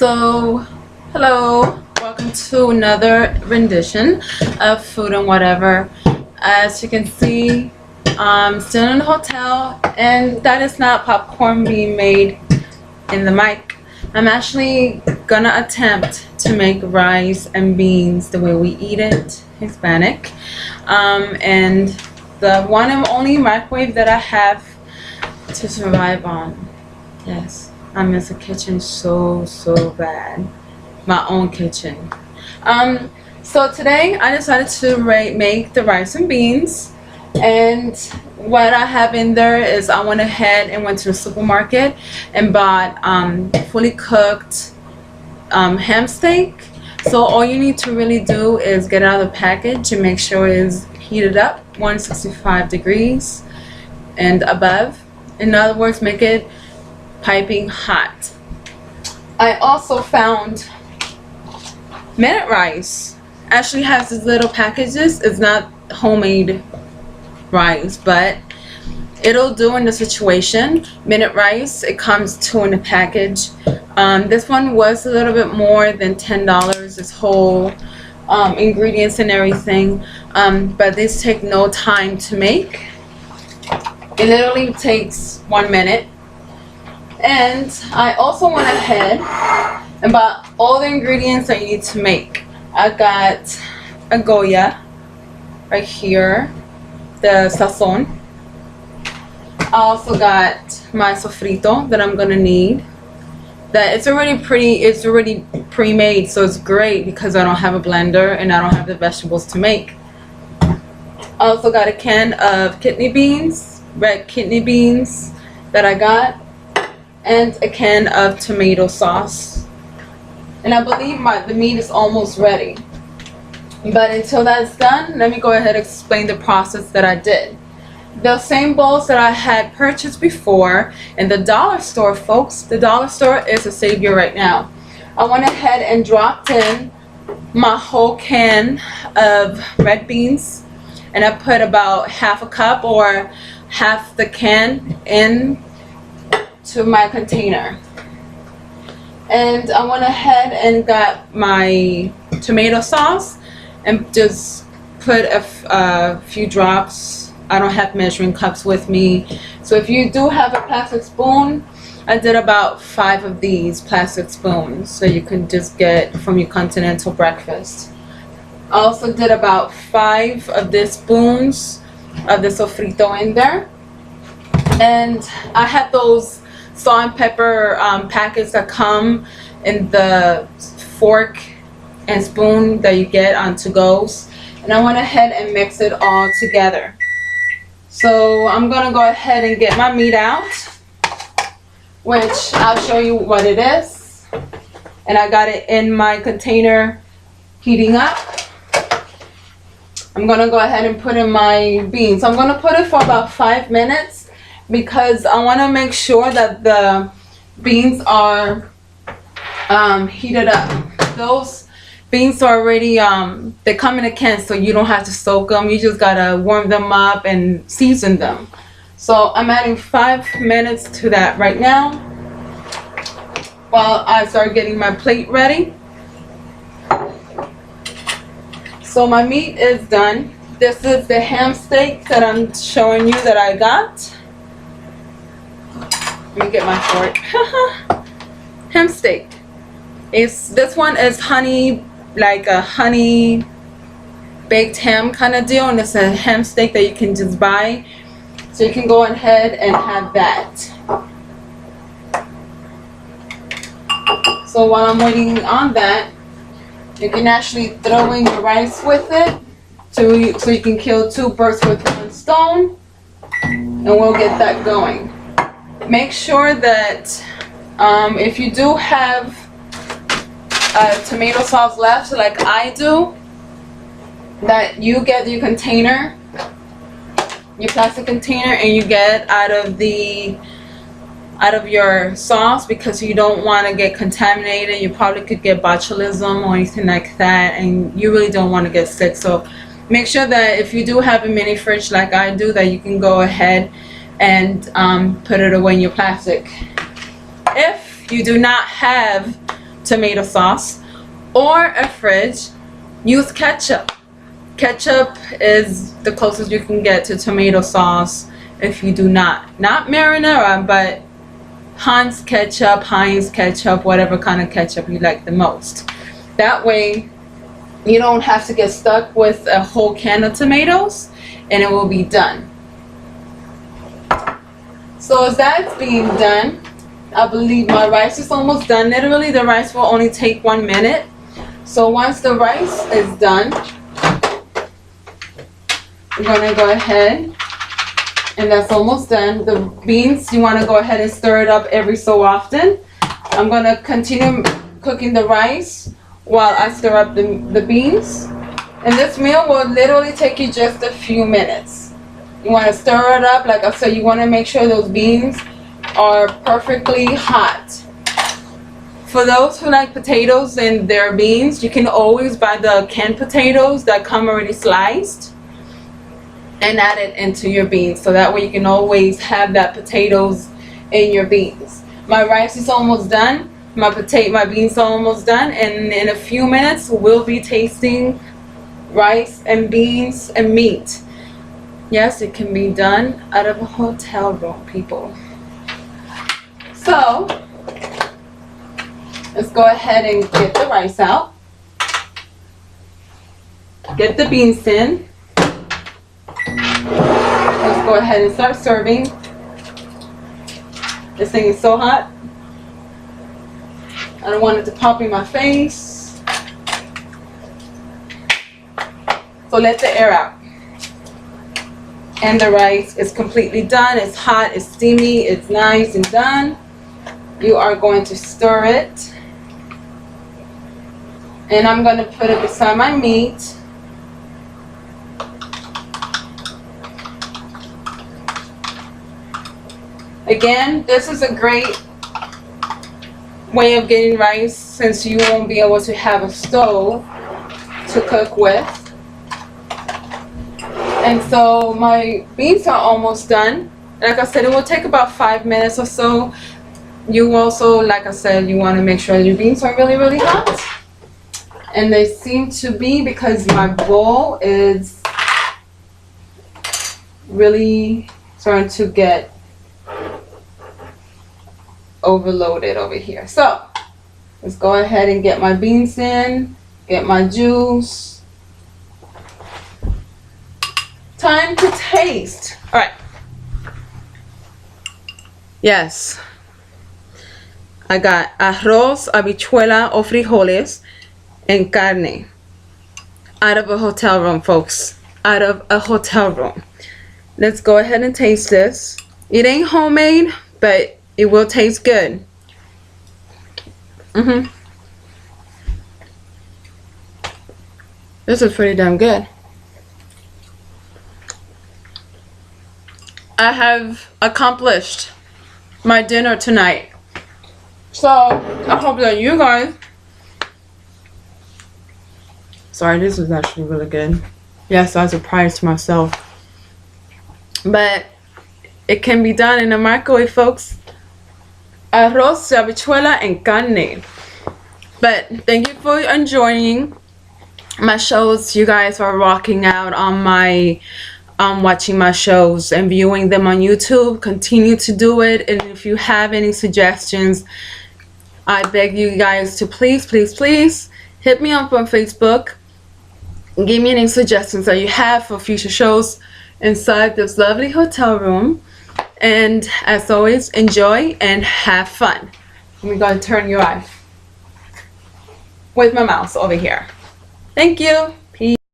So, hello, welcome to another rendition of Food and Whatever. As you can see, I'm still in the hotel, and that is not popcorn being made in the mic. I'm actually gonna attempt to make rice and beans the way we eat it, Hispanic. And the one and only microwave that I have to survive on. Yes, I miss the kitchen so bad. My own kitchen. So today I decided to make the rice and beans, and what I have in there is I went ahead and went to the supermarket and bought fully cooked ham steak. So all you need to really do is get it out of the package and make sure it is heated up 165 degrees and above. In other words, make it piping hot. I also found minute rice. Actually has these little packages. It's not homemade rice, but it'll do in the situation. Minute rice, it comes two in a package. This one was a little bit more than $10. This whole ingredients and everything, but these take no time to make. It literally takes 1 minute. And I also went ahead and bought all the ingredients that you need to make. I got a Goya right here, the sazon. I also got my sofrito that I'm gonna need. That it's already pre-made, so it's great because I don't have a blender and I don't have the vegetables to make. I also got a can of kidney beans, red kidney beans that I got, and a can of tomato sauce. And I believe the meat is almost ready. But until that's done, let me go ahead and explain the process that I did. The same bowls that I had purchased before in the dollar store, folks. The dollar store is a savior right now. I went ahead and dropped in my whole can of red beans, and I put about half a cup or half the can in to my container. And I went ahead and got my tomato sauce and just put a few drops. I don't have measuring cups with me, so if you do have a plastic spoon, I did about 5 of these plastic spoons, so you can just get from your continental breakfast. I also did about 5 of these spoons of the sofrito in there, and I had those salt and pepper packets that come in the fork and spoon that you get on to-go's, and I went ahead and mixed it all together. So I'm gonna go ahead and get my meat out, which I'll show you what it is. And I got it in my container heating up. I'm gonna go ahead and put in my beans. I'm gonna put it for about 5 minutes because I want to make sure that the beans are heated up. Those beans are already they come in a can, so you don't have to soak them. You just gotta warm them up and season them. So I'm adding 5 minutes to that right now while I start getting my plate ready. So my meat is done. This is the ham steak that I'm showing you that I got. Let me get my fork. Ham steak. This one is honey, like a honey baked ham kind of deal, and it's a ham steak that you can just buy, so you can go ahead and have that. So while I'm waiting on that, you can actually throw in your rice with it, so you can kill 2 birds with 1 stone, and we'll get that going. Make sure that if you do have tomato sauce left, like I do, that you get your container, your plastic container, and you get out of your sauce, because you don't want to get contaminated. You probably could get botulism or anything like that, and you really don't want to get sick. So make sure that if you do have a mini fridge like I do, that you can go ahead and put it away in your plastic. If you do not have tomato sauce, or a fridge, use ketchup. Ketchup is the closest you can get to tomato sauce if you do not marinara, but Heinz ketchup, whatever kind of ketchup you like the most. That way you don't have to get stuck with a whole can of tomatoes, and it will be done. So as that's being done, I believe my rice is almost done. Literally the rice will only take 1 minute. So once the rice is done, I'm gonna go ahead, and that's almost done. The beans, you want to go ahead and stir it up every so often. I'm gonna continue cooking the rice while I stir up the beans, and this meal will literally take you just a few minutes. You want to stir it up. Like I said, you want to make sure those beans are perfectly hot. For those who like potatoes and their beans, you can always buy the canned potatoes that come already sliced and add it into your beans, so that way you can always have that potatoes in your beans. My rice is almost done. My beans are almost done, and in a few minutes we'll be tasting rice and beans and meat. Yes, it can be done out of a hotel room, people. So let's go ahead and get the rice out. Get the beans in. Let's go ahead and start serving. This thing is so hot. I don't want it to pop in my face. So let the air out. And the rice is completely done. It's hot, it's steamy, it's nice and done. You are going to stir it. And I'm going to put it beside my meat. Again, this is a great way of getting rice since you won't be able to have a stove to cook with. And so my beans are almost done. Like I said, it will take about 5 minutes or so. You also, like I said, you want to make sure your beans are really, really hot. And they seem to be, because my bowl is really starting to get overloaded over here. So let's go ahead and get my beans in, get my juice. Time to taste. All right. Yes, I got arroz, habichuela, o frijoles, and carne. Out of a hotel room, folks. Out of a hotel room. Let's go ahead and taste this. It ain't homemade, but it will taste good. This is pretty damn good. I have accomplished my dinner tonight. So I hope that you guys... Sorry, this is actually really good. Yes, I was surprised to myself. But it can be done in the microwave, folks. Arroz, habichuela, and carne. But thank you for enjoying my shows. You guys are rocking out on my watching my shows and viewing them on YouTube. Continue to do it. And if you have any suggestions, I beg you guys to please hit me up on Facebook. Give me any suggestions that you have for future shows inside this lovely hotel room. And as always, enjoy and have fun. Let me go and turn you off with my mouse over here. Thank you.